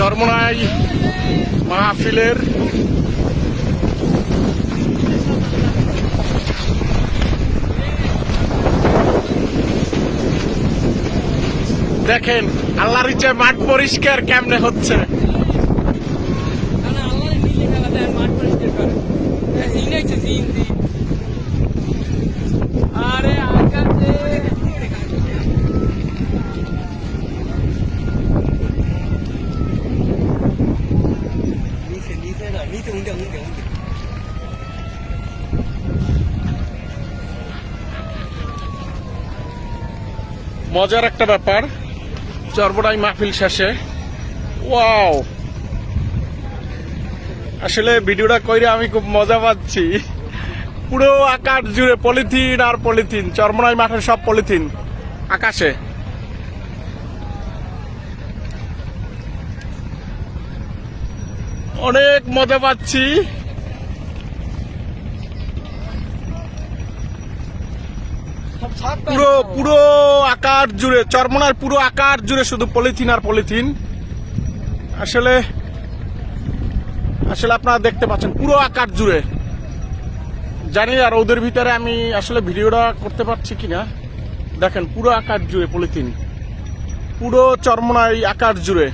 চরমোনাই মাহফিলের দেখেন আল্লাহর ইচ্ছে মাঠ পরিষ্কার কেমনে হচ্ছে। মজার একটা ব্যাপার, চরমোনাই মাহফিল শেষে ওয়াও, আসলে ভিডিওটা কইরে আমি খুব মজা পাচ্ছি। পুরো আকাশ জুড়ে পলিথিন আর পলিথিন, চরমোনাই মাঠের সব পলিথিন আকাশে। অনেক মজা পাচ্ছি। পুরো পুরো আকাশ জুড়ে, চরমোনাই পুরো আকাশ জুড়ে শুধু পলিথিন আর পলিথিন। আসলে আসলে আপনারা দেখতে পাচ্ছেন পুরো আকাশ জুড়ে। জানি আর ওদের ভিতরে আমি আসলে ভিডিওটা করতে পারছি কিনা। দেখেন পুরো আকাশ জুড়ে পলিথিন, পুরো চরমোনাই আকাশ জুড়ে।